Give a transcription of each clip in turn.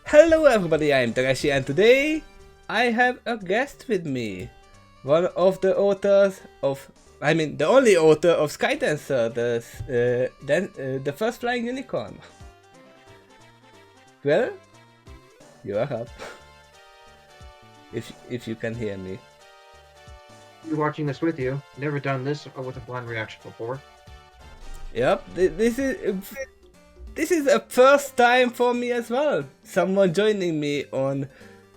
Hello everybody, I am Takeshy and today I have a guest with me. One of the authors of, the only author of Skydancer, the first flying unicorn. Well, you are up. if you can hear me. Be watching this with you. Never done this with a blind reaction before. Yep, this is a first time for me as well. Someone joining me on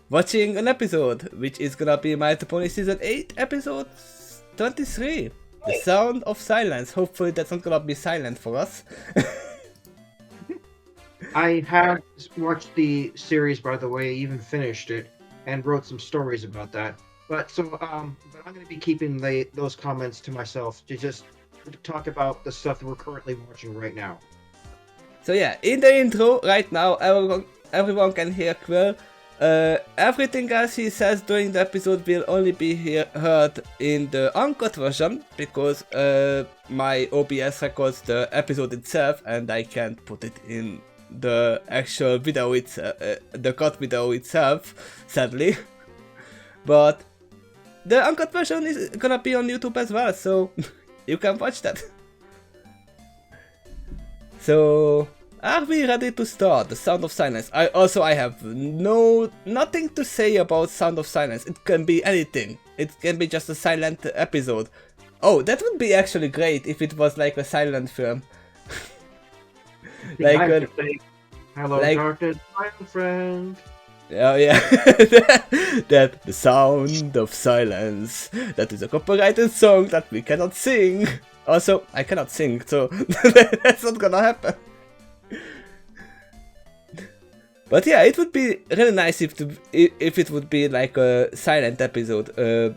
watching an episode, which is gonna be My Pony Season 8, episode 23. The Sound of Silence. Hopefully that's not gonna be silent for us. I have watched the series, by the way, even finished it, and wrote some stories about that. But I'm going to be keeping those comments to myself to just talk about the stuff that we're currently watching right now. So yeah, in the intro right now, everyone can hear Quill. Everything else he says during the episode will only be heard in the uncut version, because my OBS records the episode itself and I can't put it in the actual video itself, the cut video itself, sadly. But the uncut version is gonna be on YouTube as well, so you can watch that. So, are we ready to start? The Sound of Silence. I have nothing to say about Sound of Silence. It can be anything. It can be just a silent episode. Oh, that would be actually great if it was like a silent film. Like hello, darkness, my friend. Oh yeah, that the Sound of Silence. That is a copyrighted song that we cannot sing. Also, I cannot sing, so that's not gonna happen. But yeah, it would be really nice if it would be like a silent episode,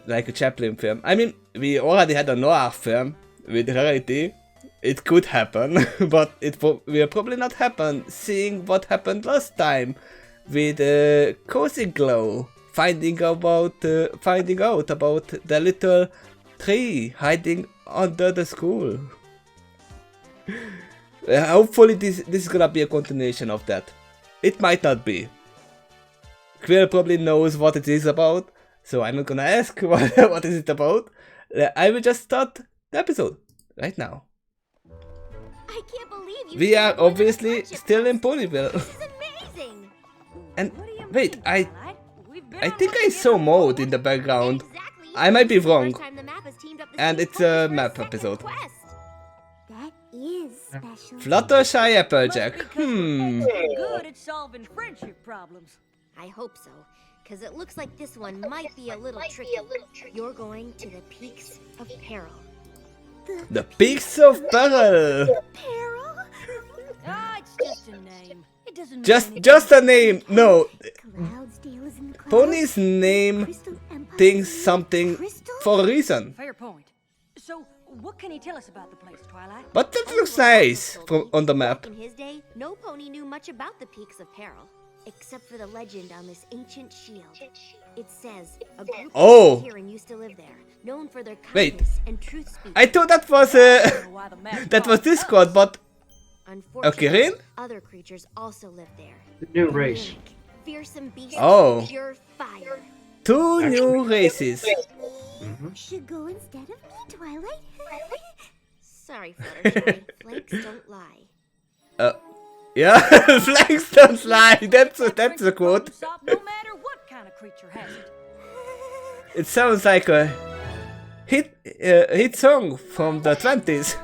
like a Chaplin film. I mean, we already had a noir film with Rarity. It could happen, but it will probably not happen, seeing what happened last time with Cozy Glow finding out about the little tree hiding under the school. Hopefully this is gonna be a continuation of that. It might not be. Quill probably knows what it is about, so I'm not gonna ask what is it about. I will just start the episode right now. I can't believe you. We are obviously still in Ponyville. This is amazing. And wait, I think I saw Mode in the background. Exactly. I might be wrong. And And it's a map episode. That is special. Fluttershy Applejack. Good at solving friendship problems. I hope so, because it looks like this one might be a little tricky. You're going to the Peaks of Peril. The Peaks of Peril. Peril? Ah, it's just a name. It doesn't mean Just a name. No, Cloudsdale is in the clouds. ponies name Crystal Empire things is in something Crystal? for a reason. Fair point. So, what can you tell us about the place, Twilight? But that looks nice on the map. Back in his day, no pony knew much about the Peaks of Peril, except for the legend on this ancient shield. It says a group Oh. of Kirin used to live there, known for their Wait. kindness and truth speaking. I thought that was Why the map that was calls Discord, but Unfortunately, Kirin? other creatures also live there. The new race. Unique, fearsome beasts Oh. of pure fire. two new races. Should go instead of me, Twilight. Sorry, Fluttershy. Flanks don't lie. Yeah, flags don't lie. That's a quote. Stop no matter what kind of creature has it. It sounds like a hit song from the 20s.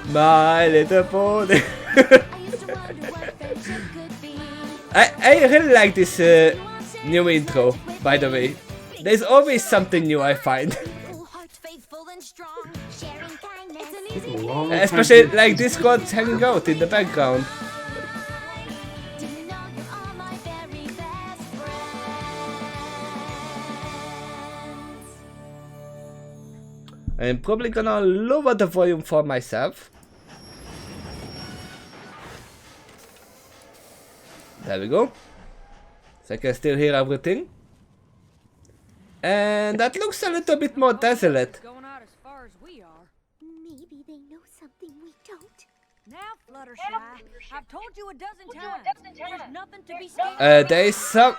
My Little Pony. I really like this new intro, by the way. There's always something new I find. Especially like Discord hanging out in the background. I'm probably gonna lower the volume for myself. There we go. So I can still hear everything. And that looks a little bit more desolate. Going out as far as we are. Maybe they know something we don't. Now, Fluttershy, I've told you a dozen times. There's nothing to be scared. There is some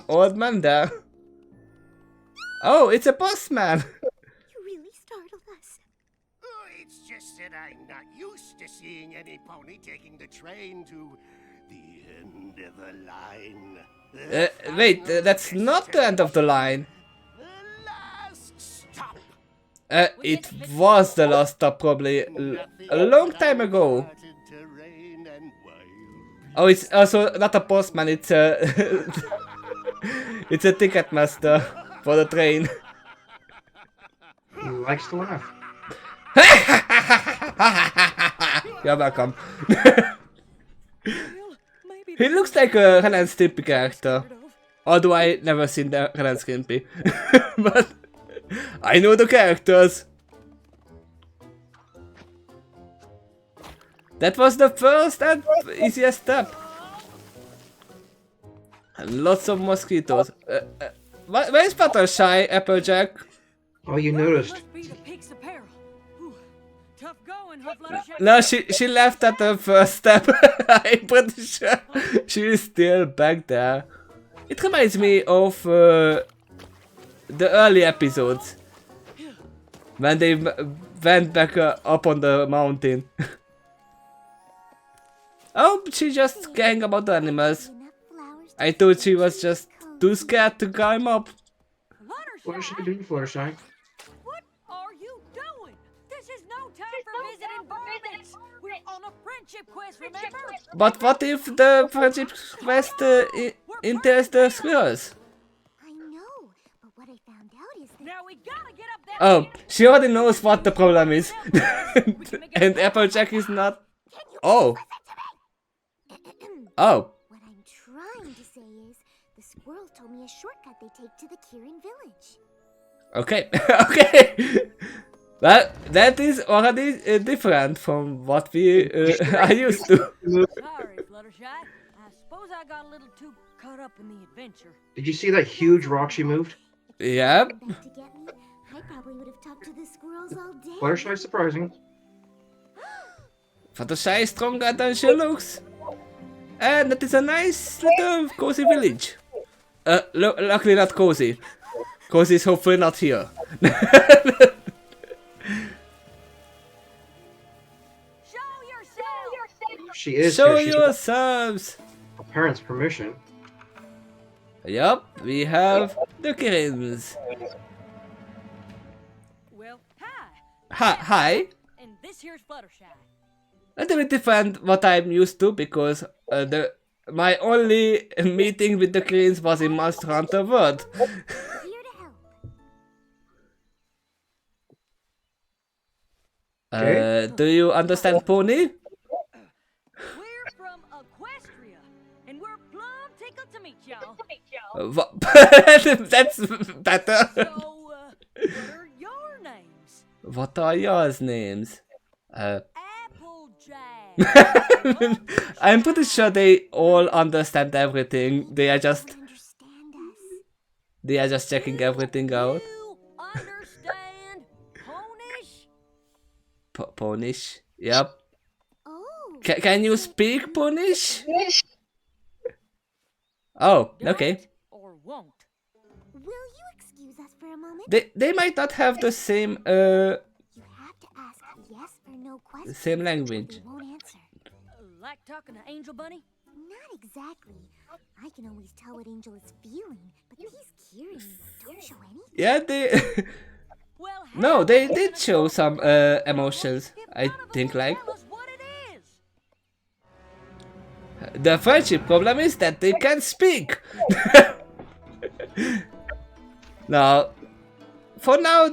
old man there. Oh, it's a boss man. You really startled us. Oh, it's just that I'm not used to seeing any pony taking the train to the end of the line. Wait, that's not the end of the line. The last stop. It was the last stop probably a long time ago. Started to rain and wild. Oh, it's also not a postman, it's a it's a ticket master for the train. He likes to laugh. You're welcome. Well, maybe He looks like a Ren and Stimpy character. Although I never seen the Ren and Stimpy. But I know the characters. That was the first and easiest step. And lots of mosquitoes. Where is Fluttershy, Applejack? Oh, you noticed. must be the Peaks of Peril. Whew. Tough going, huh, Fluttershy? No, she left at the first step. I'm pretty sure she's still back there. It reminds me of the early episodes. When they went back up on the mountain. Oh, she just caring about the animals. Enough flowers to I thought she was just too scared to climb up. What is she Fluttershy, doing, Fluttershy? what are you doing? This is no time for visiting varmints. We're on a friendship quest, remember? But what if the friendship quest entails the squirrels? I know, but what I found out is that Now we gotta get up that Oh, ladder. she already knows what the problem is. And Applejack is not. Oh. Oh. what I'm trying to say is the squirrels told me a shortcut they take to the Kirin village. Okay. Okay. Well, that is already different from what we are used to. Sorry, Fluttershy. I suppose I got a little too caught up in the adventure. Did you see that huge rock she moved? Yeah. Back to get me, I probably would have talked to the squirrels all day. Fluttershy surprising. Fluttershy is stronger than she looks. And that is a nice little cozy village. Luckily not cozy. Cozy is hopefully not here. Show yourself! She is Show here. She's yourselves. with her parents' permission. Yup, we have the Kirins. Well, hi. Hi. And this here's Fluttershy. A little bit different what I'm used to because my only meeting with the Kirins was in Monster Hunter World. Here to help. Do you understand Pony? We're from Equestria, and we're plumb tickled to meet y'all. That's better. So, what are your names? What are yours names? Applejack. I'm pretty sure they all understand everything. They are just Understand us. checking everything out. You understand Ponish? Ponish. Yep. Oh, Can you speak Ponish? Oh, okay. Don't or won't? will you excuse us for a moment? They might not have the same You have to ask yes or no questions. same language. We won't answer. Like talking to Angel Bunny? Not exactly. I can always tell what Angel is feeling, but these Kirin don't show anything. Yeah, they Well, no, how they about did you show tell some us emotions. if I none of 'em think will like tell us what it is? the friendship problem is that they can't speak. Now, for now,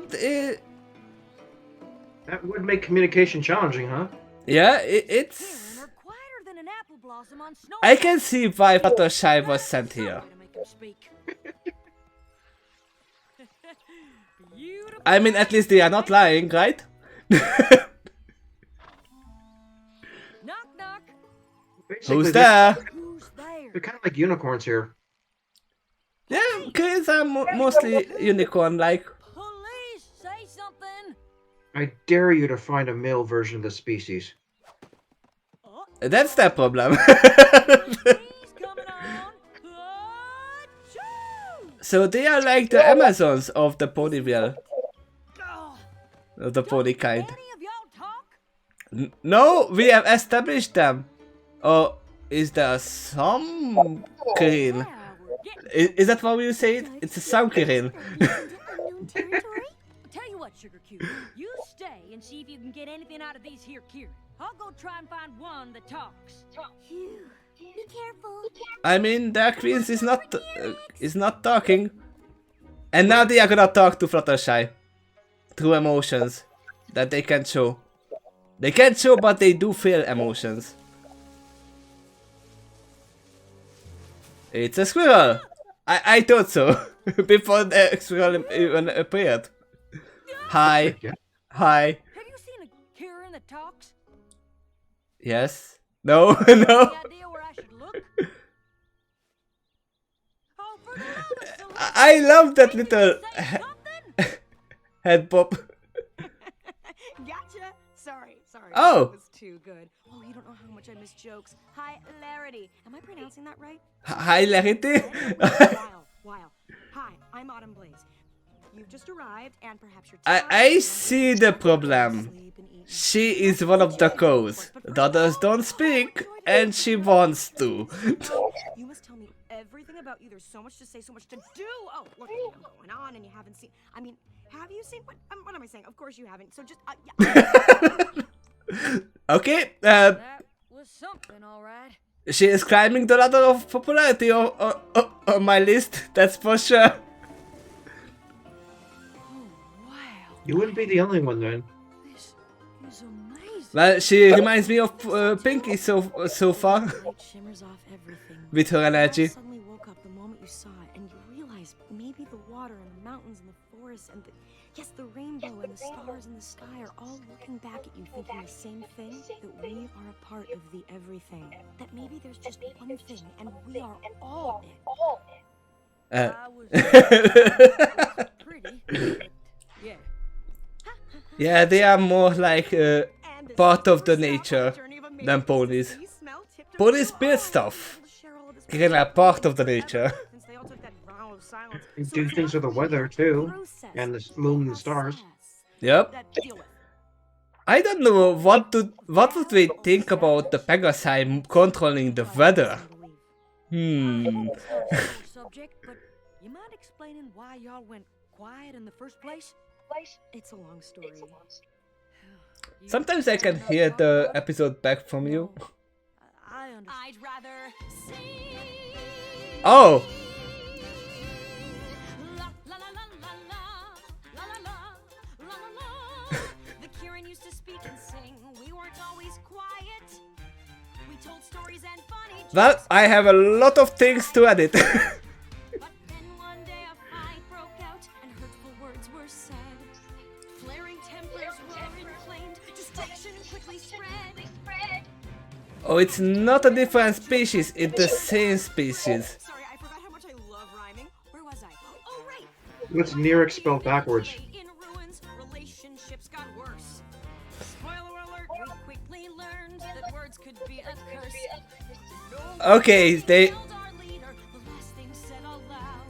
That would make communication challenging, huh? yeah, Kirin it's. are quieter than an apple blossom on snow. I can see why Fluttershy was sent here. To make 'em speak. Beautiful. I mean, at least they are not lying, right? Knock knock. Basically, Who's there? Who's there? They're kind of like unicorns here. Yeah, kids are mostly unicorn-like. Police, say something. I dare you to find a male version of the species. That's the problem. He's coming on. Achoo! So they are like the Amazons of the ponyville, Oh, of the pony kind. any of y'all talk? No, we have established them. Or is there some Kirin? Yeah, we're getting Is that what you say? It's a some Kirin. Unknown territory? Tell you what, Sugar Cube, you stay and see if you can get anything out of these here Kieran. I'll go try and find one that talks. Phew. Be careful. I mean, their queens is not talking, and now they are gonna talk to Fluttershy through emotions that they can't show. They can't show, but they do feel emotions. It's a squirrel. I thought so before the squirrel even appeared. Hi, hi. Have you seen a Kieran that talks? Yes. No. No. Any idea where I should look? Oh, for the love of Celeste, I love that little say something? head pop. Gotcha. Sorry. Oh. That was too good. Oh, you don't know how much I miss jokes. Hilarity. Am I pronouncing that right? Hilarity. Wow. Hi, I'm Autumn Blaze. You've just arrived, and perhaps you're I see the problem. She is one of the cows. The others don't speak, and she wants to. You must tell me everything about you. There's so much to say, so much to do. Oh, look, you have going on, and you haven't seen. I mean, have you seen what am I saying? Of course you haven't. So just yeah. Okay, That was something, all right. she is climbing the ladder of popularity on my list, that's for sure. Oh, wow. You wouldn't be the only one then. This is amazing. Well, she reminds me of Pinky so far, Light shimmers off everything. with her energy. You suddenly woke up the moment you saw it, and you realized maybe the water and the mountains and the forest and the rainbow and the stars in the sky are all looking back at you, thinking the same thing, that we are a part of the everything. That maybe there's just one thing, and we are all it. I was pretty, but yeah. Yeah, they are more like And the part of the super nature soft journey of amazing than ponies. sense of smell tipped over Ponies the build line. stuff. Able to share all this Kirin are part of the nature. since they all took that vow of silence. You So do it's things not with the just weather too, process, and the moon and stars. Yep. that deal with. I don't know what would we think about the Pegasi controlling the weather. Subject, but you mind explaining why y'all went quiet in the first place? It's a long story. You Sometimes I can hear the episode back from you. I understand. I'd rather see. Oh! La la la la la la la la la la la. The Kieran used to speak and sing. We weren't always quiet. We told stories and funny jokes. Well, I have a lot of things to edit. But then one day a fight broke out and hurtful words were said. Flaring tempers were inflamed. Destruction quickly spread. Oh, it's not a different species, it's the same species. Sorry, I forgot how much I love rhyming. Where was I? Oh, right. What's Neric spelled backwards? In ruins, relationships got worse. Spoiler alert, we quickly learned that words could be a curse. Okay, they... Killed our leader, the last thing said aloud.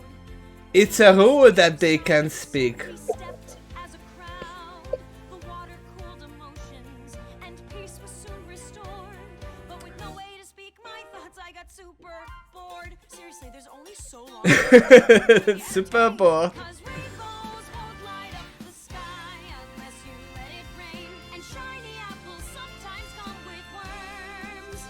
It's a rule that they can speak. We stepped as a crowd. The water cooled emotions, and peace was soon restored. But with no way to speak my thoughts, I got super bored. Seriously, there's only so long. Super bored. Cause rainbows won't light up the sky unless you let it rain. And shiny apples sometimes come with worms.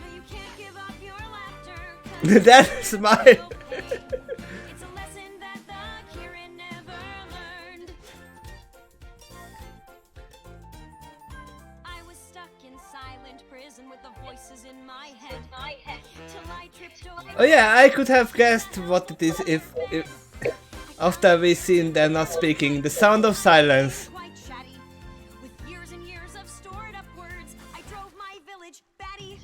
No, you can't give up your laughter. 'Cause That's my... it's a lesson that the Kieran never learned. I was stuck in silent prison with the voices in my head. Till I tripped over. Oh yeah, I could have guessed what it is if after we seen them not speaking, the sound of silence. Quite chatty. With years and years of stored up words, I drove my village batty.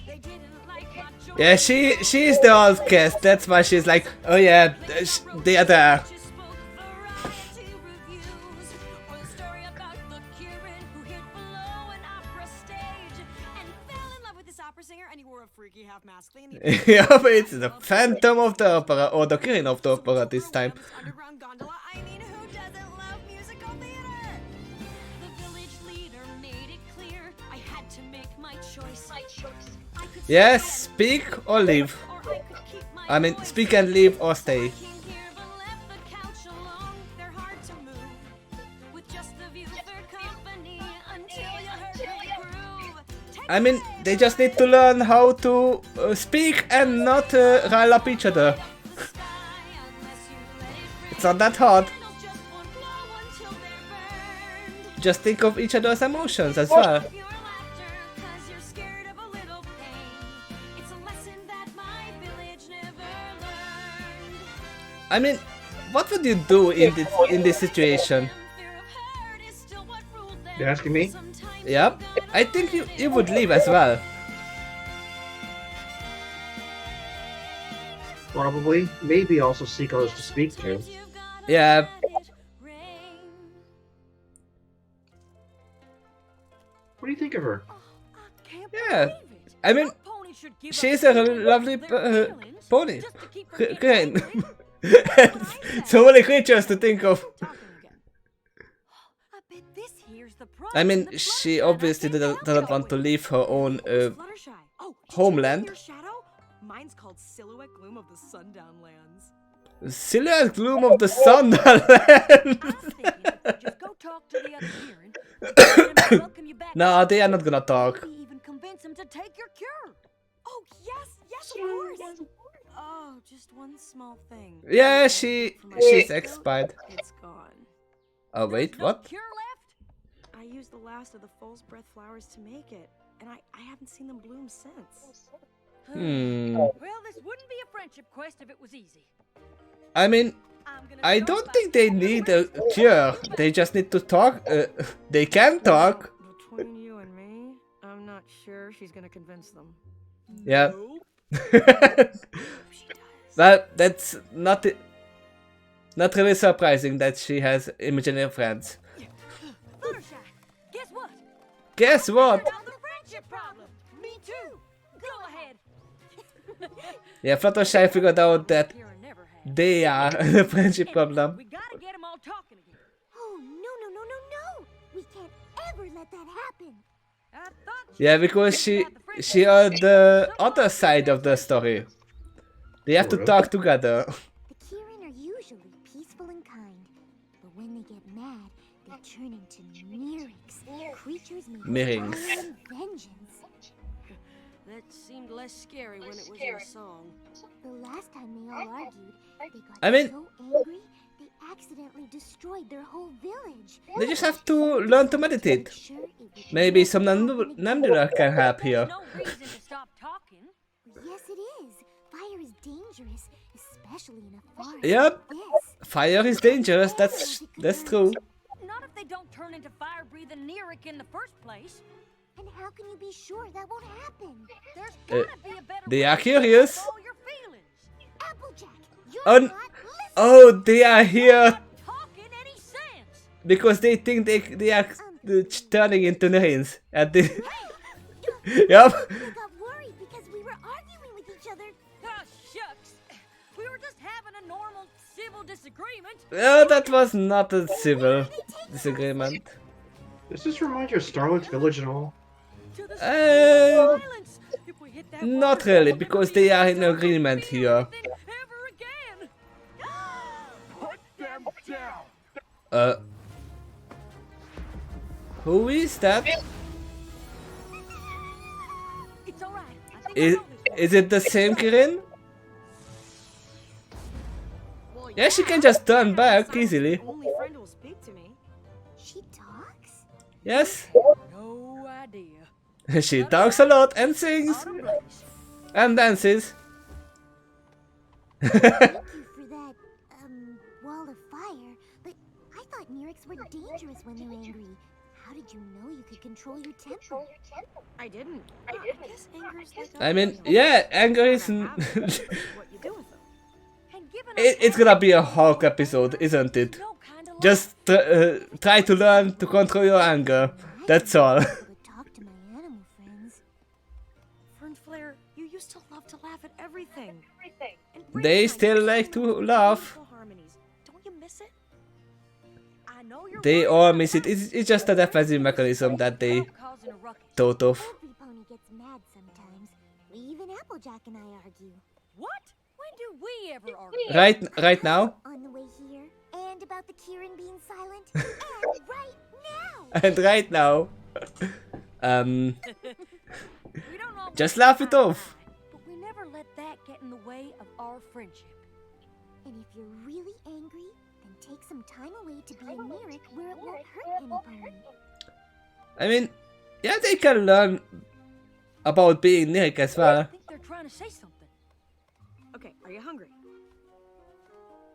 They didn't like my joke. Yeah, she's the outcast, that's why she's like, oh yeah, they are there. Just spoke variety reviews, or the story about singer and you wore a freaky half mask thing. Yeah, but it's the Phantom of the Opera, or the Queen of the Opera this time. Underground gondola. I mean, who doesn't love musical theater? The village leader made it clear I had to make my choice. I could Yes, stay speak or leave. or I could keep my I mean, voice. speak and leave or stay. Came here but left the couch alone. They're hard to move. With just the view for company until you heard me groove. Take I mean, they just need to learn how to speak and not rile up each other. the sky unless you let it rain. It's not that hard. Candles just won't glow until they're burned. Just think of each other's emotions as well. Pure laughter, 'cause you're scared of a little pain. It's a lesson that my village never learned. I mean, what would you do in this situation? Fear of hurt is still what ruled them. You asking me? Sometimes Yep, I think you would leave as well. Probably. Maybe also seek others to speak to. you've gotta Yeah, let it rain. What do you think of her? Oh, I can't Yeah, believe it. I mean, No pony should give up she's their a feelings lovely pony. just to keep from getting Crane. angry. So many creatures to think of. Talking again. I bet this here's the prize I in mean, the she blood obviously that I think doesn't I'll want to win. leave her own Fluttershy. Oh, did you homeland. know your shadow? Mine's called Silhouette Gloom of the Sundown Lands. Silhouette Gloom of the Sunderland. I was thinking if we just go talk to the other Kieran, we can get him to welcome you back. No, they are not gonna talk. Maybe even convince him to take your cure. Oh, yes, of course. Oh, just one small thing. Yeah, For she's my expired. It's gone. Oh wait, There's no what? cure left? I used the last of the false breath flowers to make it, and I haven't seen them bloom since. Well, this wouldn't be a friendship quest if it was easy. I mean, I'm gonna I start don't by think they saying need the a rest of cure. the They just need to talk. They can talk. Between you and me, I'm not sure she's gonna convince them. Yeah. Nope. She does. Well, that's not really surprising that she has imaginary friends. Fluttershy, guess what? Guess what? Found the friendship problem. Me too. Go ahead. Yeah, Fluttershy figured out that Kieran never had. they are the friendship problem. We gotta get them all talking again. Oh, no. We can't ever let that happen. I thought Yeah, because she heard the other side of the story. They have to talk together. The Kieran are usually peaceful and kind, but when they get mad, they turn into Mirix, creatures made Mirix. of fire and vengeance. That seemed less scary when it was in a song. The last time they all argued, they got I mean- so angry, they accidentally destroyed their whole village. They just have to learn to meditate. Sure, it would Maybe never some happen again. Namdula can help here. no reason to stop talking. Yes, it is. Fire is dangerous, especially in a forest Yep. like this. Fire is dangerous. That's true. Not if they don't turn into fire-breathing Nerik in the first place. And how can you be sure that won't happen? There's Uh, gotta be a better they way are to curious. express all your feelings. Applejack, you're Oh, not listening. Oh, they are here Not talking any sense. because they think they are turning into Narins. And they, yep. We got worried because we were arguing with each other. Ah, shucks. We were just having a normal civil disagreement. Oh, that was not a civil disagreement. Does this remind you of Starlight's Village and all? To the Uh, silence. If we hit that not water, really, we'll because never they be are able in to agreement feel here. anything ever again. Who is that? It's all right. I think I Is, know this one. is it the same Kirin? Yeah, she can just turn back easily. Only friend who will speak to me. She talks? Yes, No idea. she talks a lot and sings Autumn Blaze. and dances. Thank you for that, wall of fire. But I thought Nerex were dangerous when they're angry. How did you know you could control your temper? I didn't. I guess anger's like I mean, yeah, anger is. what you do with them. And given It's gonna be a Hulk episode, isn't it? no kind of Just try to learn to control your anger. That's all. But talk to my animal friends. laugh at everything. And break They time still for like singing to those laugh. beautiful harmonies. Don't you miss it? I know you're They worried all about miss it. that. It's just a defensive mechanism that they Stop causing a ruckus. thought of. Every pony gets mad sometimes. Even Applejack and I argue. What? When do we ever argue? Right now. On the way here, and about the Kieran being silent, and right now. And right now. We don't always Just laugh it eye to off. eye, but we never let that get in the way of our friendship. And if you're really angry, then take some time away to be a Lyric where it won't hurt any pony. I mean, yeah, they can learn about being Nick as I well. think they're trying to say something. Okay, are you hungry?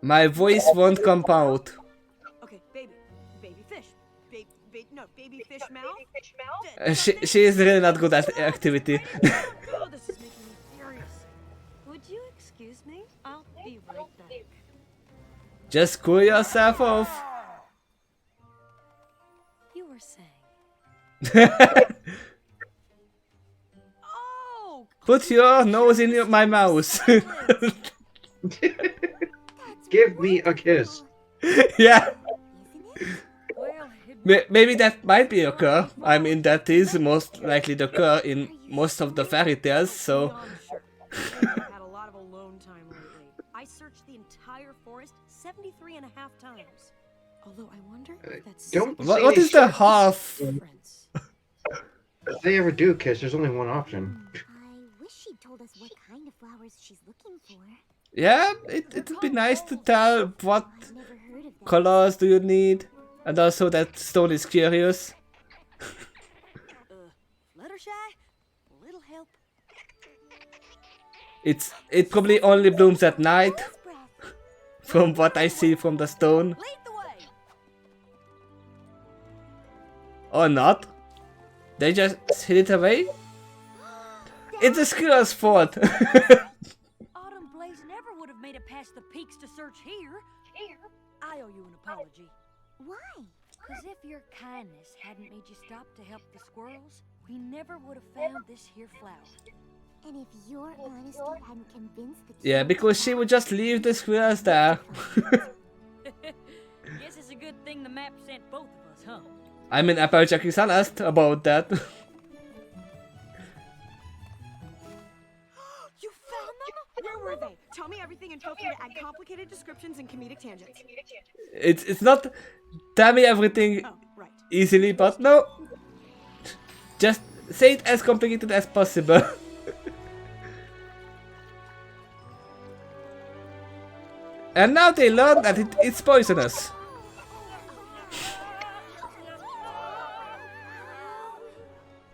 My voice won't come out. Okay, baby fish. Baby fish mouth. She is really not good at activity. Oh, this is making me furious. Would you excuse me? I'll be right back. Just cool yourself off. You were saying. Oh, Put your nose in my mouth. Give me a kiss. Yeah, Isn't it? Well, it maybe that might be a cur. I mean, that is most likely the cur in most of the fairy tales, so. I'm sure. I've had a lot of alone time lately. I searched the entire forest 73 and a half times. Although I wonder if that's Don't What is the half? difference. If they ever do kiss, there's only one option. I wish she'd told us what kind of flowers she's looking for. Yeah, it'd be nice to tell what I've never heard of that. colors do you need. And also that Stone is curious. Fluttershy? A little help. It probably only blooms at night, Rose breath. from what I see from the stone. Lead the way. Or not. They just hid it away? It's the squirrel's fault. Autumn Blaze never would have made it past the peaks to search here. I owe you an apology. Why? Because if your kindness hadn't made you stop to help the squirrels, we never would have found this here flower. And if your honesty hadn't convinced the Yeah, kids because she would just leave the squirrels there. Guess it's a good thing the map sent both of us, huh? I mean, Applejack is honest about that. You found them? Where were they? Tell me everything and feel free to add complicated descriptions and comedic tangents. It's not tell me everything Oh, right. easily, but no. Just say it as complicated as possible. And now they learn that it's poisonous.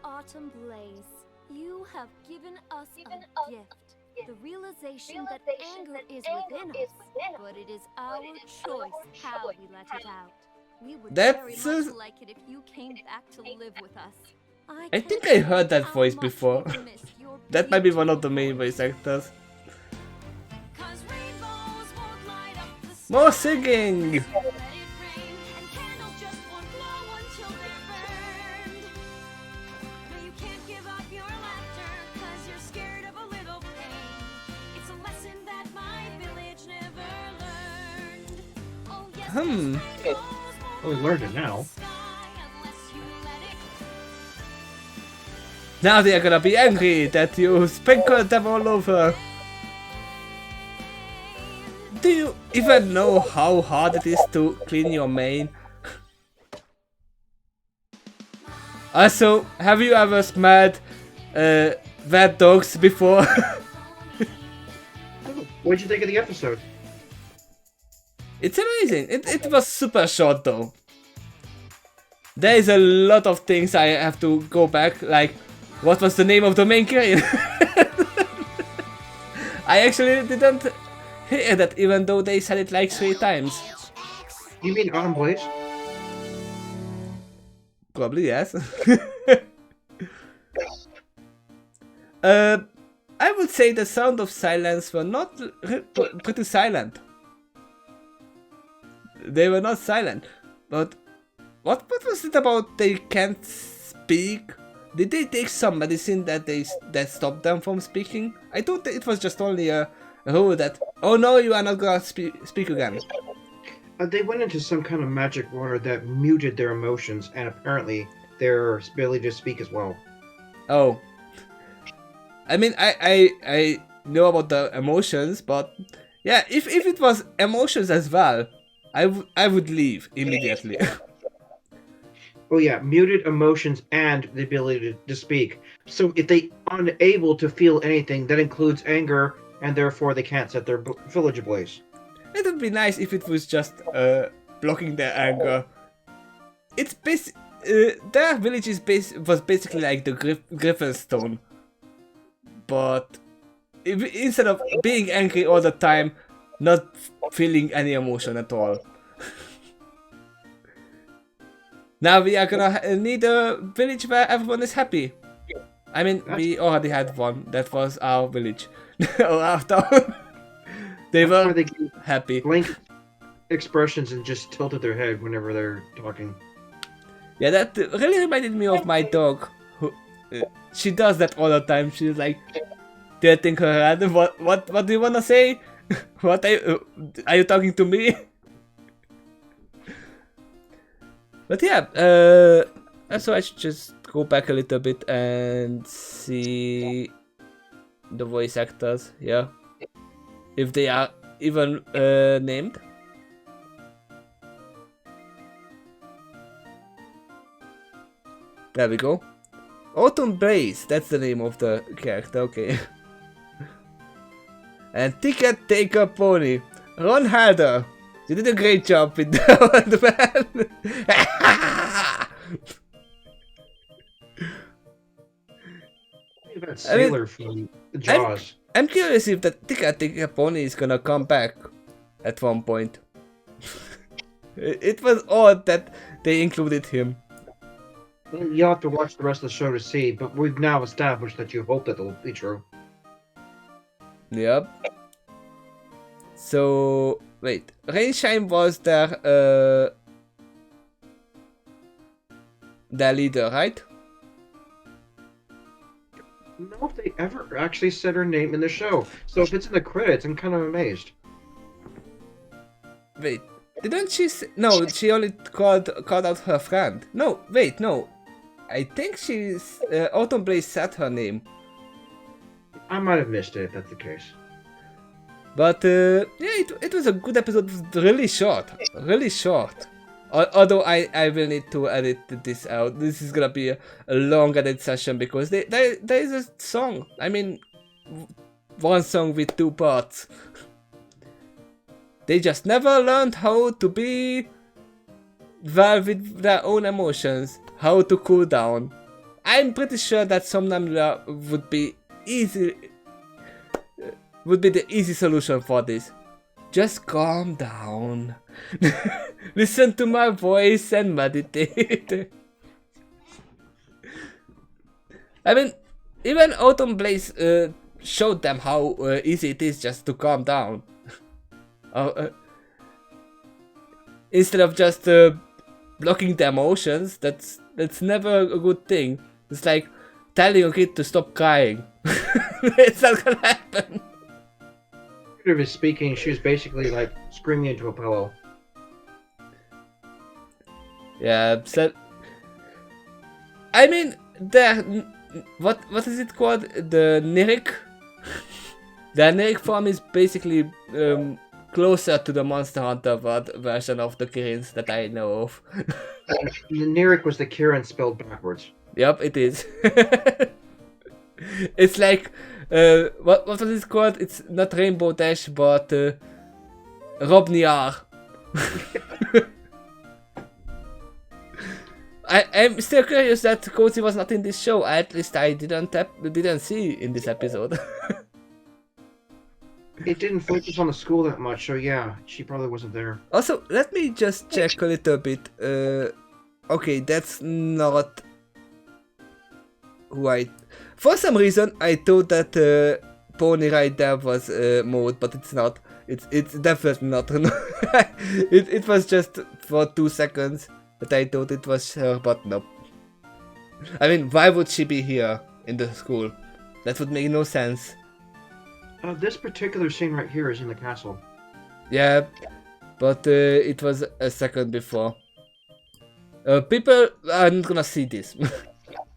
Autumn Blaze, you have given us a gift. The realization that anger is within us, but it is our choice how we let it out. We would very That's much like it if you came back to live with us. I think I heard that voice before. That might be one of the main voice actors. 'Cause rainbows won't light up the sky. More singing! Let it rain, and candles just won't glow until they're burned. No, you can't give up your laughter, 'cause you're scared of a little pain. It's a lesson that my village never learned. Oh, yes, Hmm. rainbows won't Oh, we learned it now. sky unless you let it. Now they are gonna be angry that you sprinkled them all over. Do you even know how hard it is to clean your mane? Also, have you ever smelled wet dogs before? What'd you think of the episode? It's amazing. It was super short though. There is a lot of things I have to go back, like what was the name of the main character? I actually didn't hear that even though they said it like 3 times. You mean Autumn Blaze? Probably yes. I would say the Sound of Silence were not pretty silent. They were not silent, but what was it about they can't speak did they take some medicine that stopped them from speaking? I thought that it was just only a rule that, oh no, you are not gonna speak again. They went into some kind of magic water that muted their emotions and apparently their ability to speak as well. Oh. I mean, I know about the emotions, but yeah, if it was emotions as well, I would leave immediately. Oh yeah, muted emotions and the ability to speak. So if they unable to feel anything, that includes anger, and therefore they can't set their village ablaze. It would be nice if it was just blocking their anger. It's their village was basically like the Griffin Stone, but instead of being angry all the time, not feeling any emotion at all. Now we are gonna need a village where everyone is happy. I mean, we already had one. That was our village, or our town. They were happy. Blank expressions and just tilted their head whenever they're talking. Yeah, that really reminded me of my dog. Who, she does that all the time. She's like tilting her head. What do you wanna say? What are you talking to me? But yeah, so I should just go back a little bit and see the voice actors, yeah, if they are even named. There we go. Autumn Blaze, that's the name of the character, okay. And Ticket Taker Pony, Ron Halder. You did a great job with the man. That sailor from Jaws. I'm curious if the Ticket Pony is gonna come back at one point. It was odd that they included him. You'll have to watch the rest of the show to see, but we've now established that you hope that it'll be true. Yep. So wait, Rainshine was their leader, right? know if they ever actually said her name in the show. So if it's in the credits, I'm kind of amazed. Wait, didn't she say... No, she only called out her friend. No, wait, no. I think she's... Autumn Blaze said her name. I might have missed it if that's the case. But, yeah, it was a good episode. It was really short. Really short. Although I will need to edit this out. This is gonna be a long edit session because there is a song. I mean, one song with 2 parts. They just never learned how to be well with their own emotions. How to cool down. I'm pretty sure that Somnambula would be the easy solution for this. Just calm down. Listen to my voice and meditate. I mean, even Autumn Blaze showed them how easy it is just to calm down. Instead of just blocking the emotions, that's never a good thing. It's like telling a kid to stop crying. It's not gonna happen. Figuratively speaking, she was basically like screaming into a pillow. Yeah, so I mean, what is it called? The Nirik? The Nirik form is basically closer to the Monster Hunter version of the Kirins that I know of. The Nirik was the Kirin spelled backwards. Yep, it is. It's like what was it called? It's not Rainbow Dash, but Robniar. I'm still curious that Cozy was not in this show. At least I didn't see in this episode. It didn't focus on the school that much, so yeah, she probably wasn't there. Also, let me just check a little bit. Okay, that's not who I... For some reason, I thought that Pony right there was Maud, but it's not. It's definitely not. It was just for 2 seconds that I thought it was her, but no. I mean, why would she be here in the school? That would make no sense. This particular scene right here is in the castle. Yeah, but it was a second before. People aren't gonna see this.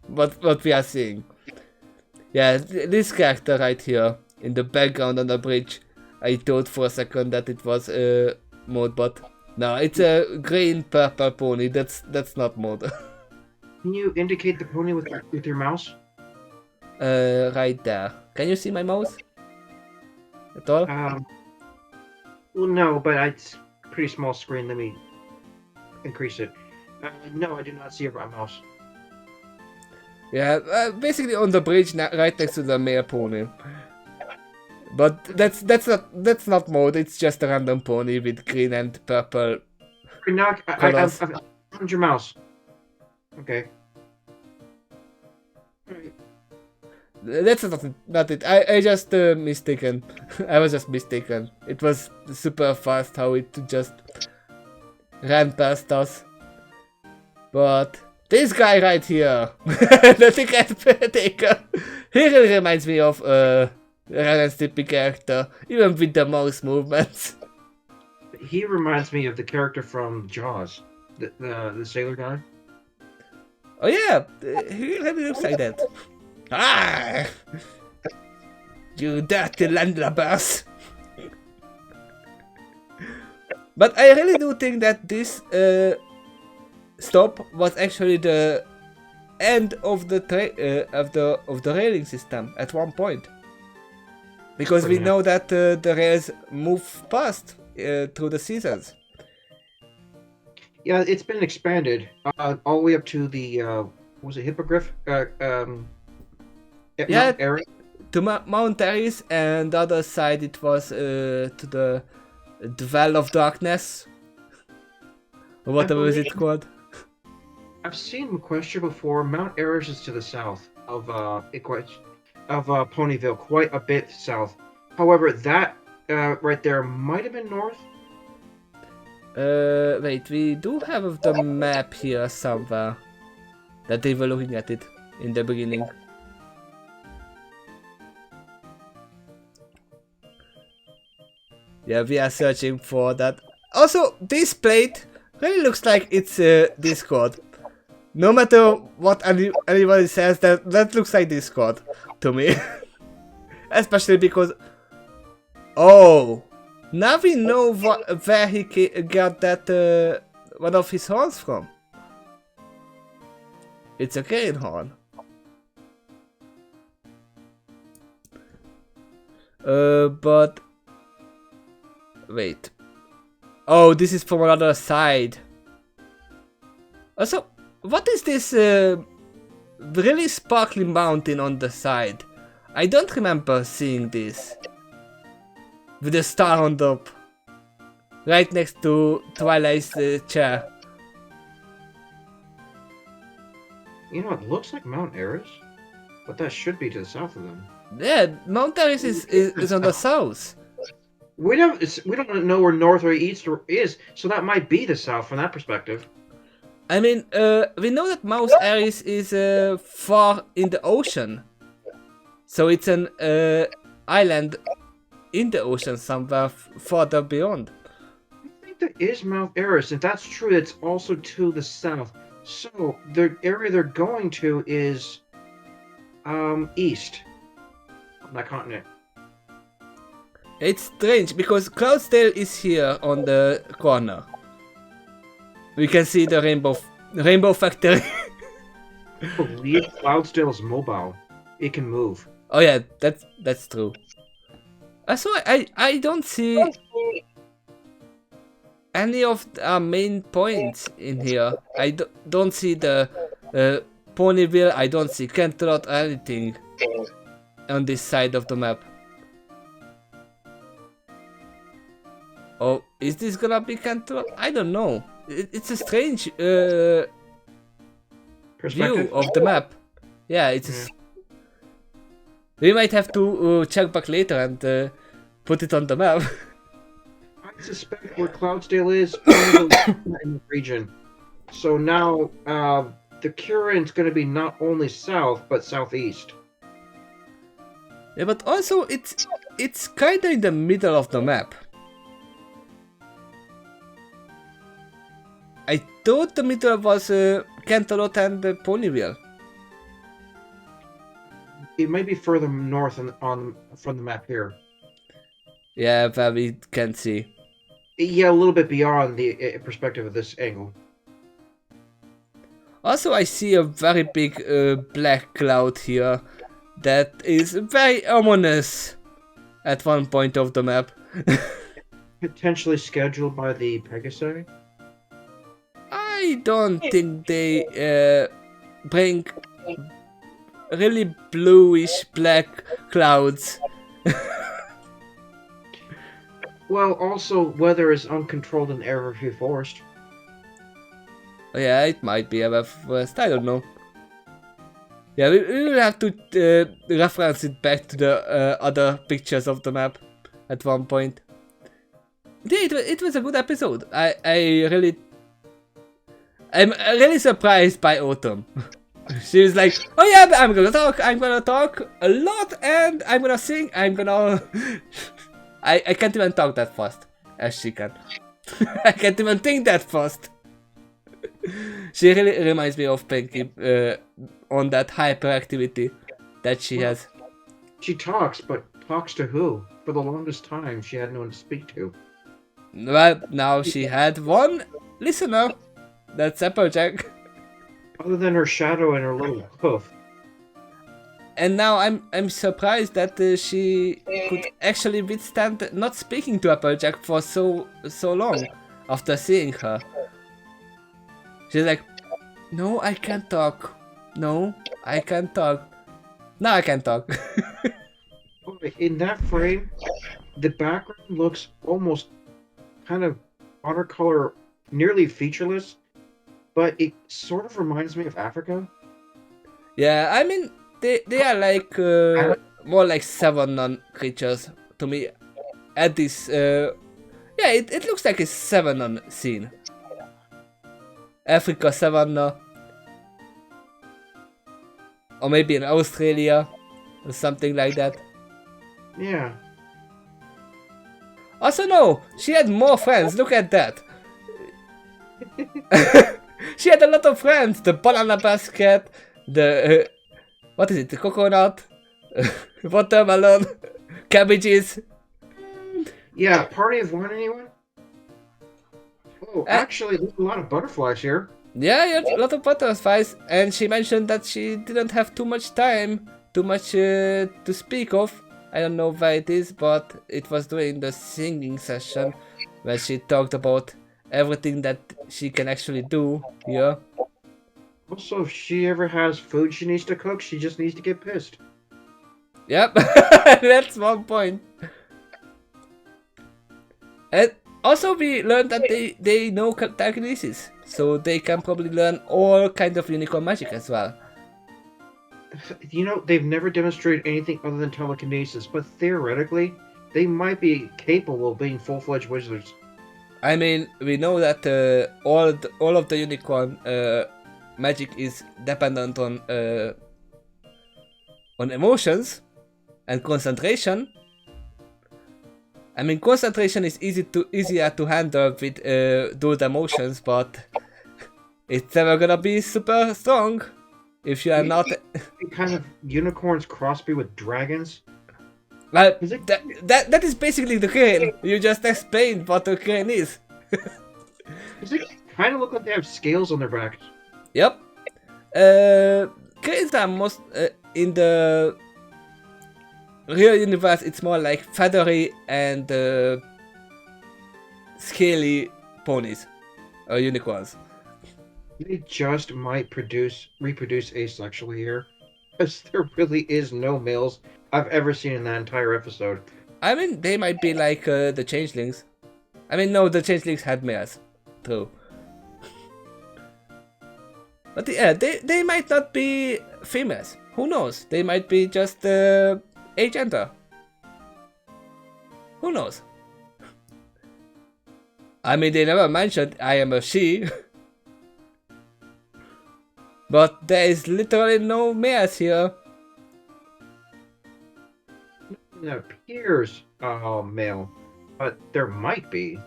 what we are seeing. Yeah, this character right here in the background on the bridge. I thought for a second that it was mode, but no, it's a green purple pony. That's not mode. Can you indicate the pony with your mouse? Right there. Can you see my mouse? At all? Well, no, but it's a pretty small screen. Let me increase it. No, I do not see a mouse. Yeah, basically on the bridge right next to the male pony. But that's not mode. It's just a random pony with green and purple. I found your mouse. Okay. Alright. That's not it. I just mistaken. I was just mistaken. It was super fast how it just ran past us. But this guy right here, the ticket taker, he really reminds me of Ren and Stimpy character, even with the mouse movements. He reminds me of the character from Jaws, the sailor guy. Oh yeah, he really looks like that. Ah! You dirty landlubbers! But I really do think that this stop was actually the end of the railing system at one point, because we know that the rails move past through the seasons. Yeah, it's been expanded all the way up to the was it Hippogriff? Yeah, Mount to Mount Ares, and the other side it was to the Well of Darkness, or whatever is it called. I've seen Equestria before. Mount Eris is to the south of Ponyville, quite a bit south. However, that right there might have been north. Wait, we do have the map here somewhere that they were looking at it in the beginning. Yeah, we are searching for that. Also, this plate really looks like it's Discord. No matter what anybody says, that looks like Discord to me. Especially because... Oh! Now we know where he got that one of his horns from. It's a cane horn. But... Wait. Oh, this is from another side. Also, what is this really sparkly mountain on the side? I don't remember seeing this. With a star on top. Right next to Twilight's chair. You know, it looks like Mount Eris, but that should be to the south of them. Yeah, Mount Eris is on the south. We don't know where north or east is, so that might be the south from that perspective. I mean, we know that Mount Eris is far in the ocean. So it's an island in the ocean somewhere further beyond. I think there is Mount Eris. If that's true, it's also to the south. So the area they're going to is east on that continent. It's strange because Cloudsdale is here on the corner. We can see the rainbow factory. I believe Cloudsdale is mobile. It can move. Oh yeah, that's true. So I don't see any of our main points in here. I don't see the Ponyville. I don't see Canterlot or anything on this side of the map. Oh, is this gonna be Canterlot? I don't know. It's a strange view of the map. Yeah, it's. We might have to check back later and put it on the map. I suspect where Cloudsdale is in the region. So now the Kirin's going to be not only south but southeast. Yeah, but also it's kind of in the middle of the map. I thought the middle was Canterlot and Ponyville. It might be further north from the map here. Yeah, where we can see. Yeah, a little bit beyond the perspective of this angle. Also, I see a very big black cloud here that is very ominous at one point of the map. Potentially scheduled by the Pegasi? I don't think they bring really bluish black clouds. Well, also, weather is uncontrolled in Everview Forest. Yeah, it might be a forest, I don't know. Yeah, we will have to reference it back to the other pictures of the map at one point. Yeah, it was a good episode. I'm really surprised by Autumn. She was like, oh yeah, but I'm gonna talk a lot, and I'm gonna sing, I'm gonna... I can't even talk that fast, as she can. I can't even think that fast. She really reminds me of Pinky on that hyperactivity that she has. She talks, but talks to who? For the longest time, she had no one to speak to. Well, now she had one listener. That's Applejack. Other than her shadow and her little hoof. And now I'm surprised that she could actually withstand not speaking to Applejack for so long after seeing her. She's like, no, I can't talk. No, I can't talk. Now I can talk. In that frame, the background looks almost kind of watercolor, nearly featureless, but it sort of reminds me of Africa. Yeah, I mean, they are like more like Savannah creatures to me. At this, yeah, it looks like a Savannah scene. Africa Savannah, or maybe in Australia, or something like that. Yeah. Also, no, she had more friends. Look at that. She had a lot of friends. The banana basket, the what is it? The coconut, watermelon, cabbages. Yeah, party of one, anyone? Oh, actually, there's a lot of butterflies here. Yeah, a lot of butterflies, and she mentioned that she didn't have too much time, to speak of. I don't know why it is, but it was during the singing session where she talked about everything that she can actually do here. Also, if she ever has food she needs to cook, she just needs to get pissed. Yep, that's one point. And also we learned that they know telekinesis, so they can probably learn all kinds of unicorn magic as well. You know, they've never demonstrated anything other than telekinesis, but theoretically, they might be capable of being full-fledged wizards. I mean, we know that all of the unicorn magic is dependent on emotions and concentration. I mean, concentration is easier to handle with those emotions, but it's never gonna be super strong if you are not. Kind of unicorns crossbreed with dragons. Well, that is basically the crane. You just explained what the crane is. Does it kind of look like they have scales on their backs? Yep. Cranes are most in the real universe. It's more like feathery and scaly ponies or unicorns. They just might reproduce asexually here, because there really is no males I've ever seen in that entire episode. I mean, they might be like the changelings. I mean, no, the changelings had males, true. But yeah, they might not be females. Who knows? They might be just agender. Who knows? I mean, they never mentioned I am a she. But there is literally no males here. It appears male, but there might be.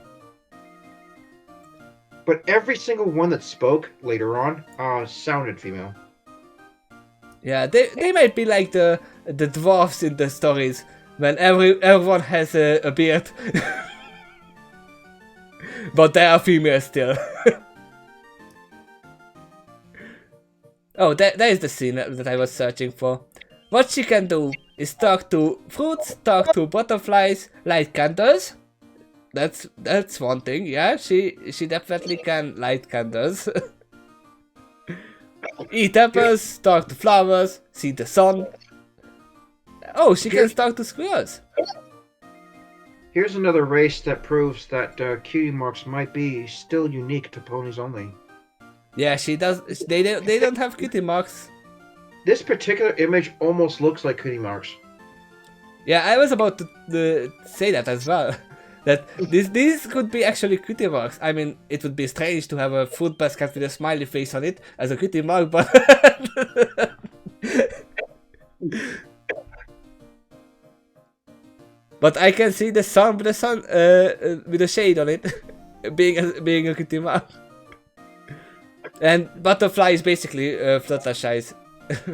But every single one that spoke later on sounded female. Yeah, they might be like the dwarfs in the stories when everyone has a beard. But they are female still. Oh, that is the scene that I was searching for. What she can do is talk to fruits, talk to butterflies, light candles. That's one thing, yeah, she definitely can light candles. Eat apples, talk to flowers, see the sun. Oh, she can talk to squirrels. Here's another race that proves that cutie marks might be still unique to ponies only. Yeah, she does. They don't have cutie marks. This particular image almost looks like cutie marks. Yeah, I was about to say that as well. That these could be actually cutie marks. I mean, it would be strange to have a fruit basket with a smiley face on it as a cutie mark, but but I can see the sun with a shade on it, being a cutie mark. And butterfly is basically Fluttershy's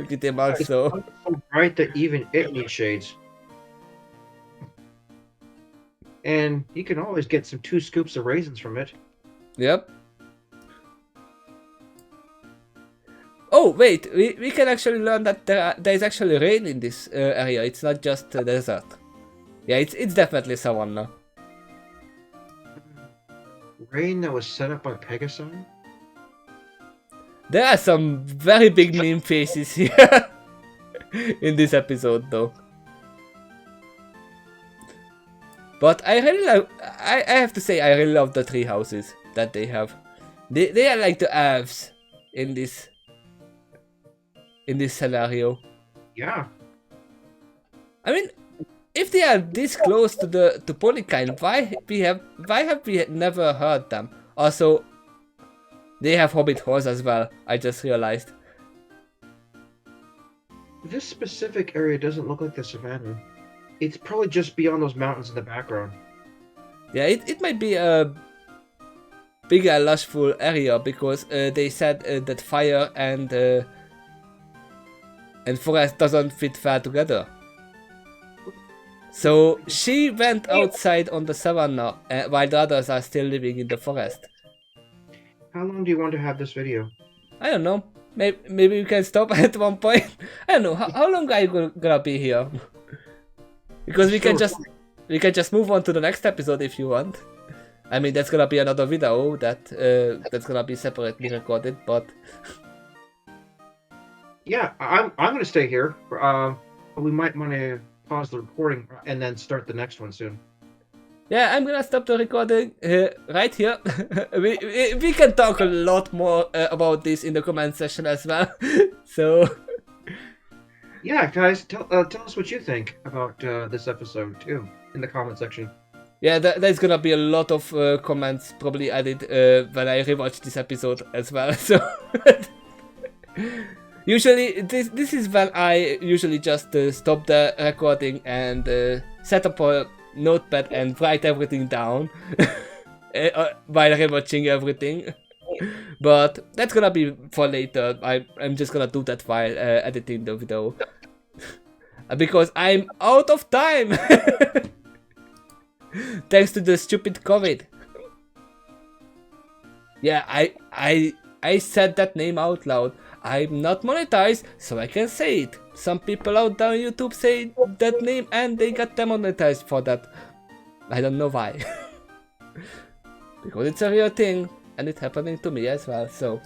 cutie mark, so. So bright that even it needs shades. And you can always get some 2 scoops of raisins from it. Yep. Oh wait, we can actually learn that there is actually rain in this area. It's not just a desert. Yeah, it's definitely savanna. Rain that was set up by Pegasus? There are some very big meme faces here in this episode, though. But I really love. I have to say I really love the tree houses that they have. They are like the elves in this scenario. Yeah. I mean, if they are this close to the Polykind, why have we never heard them? Also, they have hobbit halls as well. I just realized. This specific area doesn't look like the savannah. It's probably just beyond those mountains in the background. Yeah, it might be a bigger, lushful area because they said that fire and forest doesn't fit well together. So she went outside on the savannah while the others are still living in the forest. How long do you want to have this video? I don't know. Maybe we can stop at one point. I don't know. How long are you gonna be here? Because we can just move on to the next episode if you want. I mean, that's gonna be another video that's gonna be separately recorded, but yeah, I'm gonna stay here. We might want to pause the recording and then start the next one soon. yeah, I'm gonna stop the recording right here. we can talk a lot more about this in the comment section as well. So. Yeah, guys, tell us what you think about this episode too in the comment section. Yeah, there's gonna be a lot of comments probably added when I rewatch this episode as well. So usually this is when I usually just stop the recording and set up a notepad and write everything down while rewatching everything. But that's gonna be for later. I'm just gonna do that while editing the video. Because I'm out of time! Thanks to the stupid COVID. Yeah, I said that name out loud. I'm not monetized, so I can say it. Some people out there on YouTube say that name and they got demonetized for that. I don't know why. Because it's a real thing. And it's happening to me as well, so.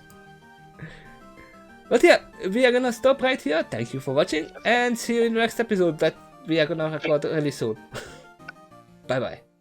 But yeah, we are gonna stop right here. Thank you for watching, and see you in the next episode that we are gonna record really soon. Bye bye.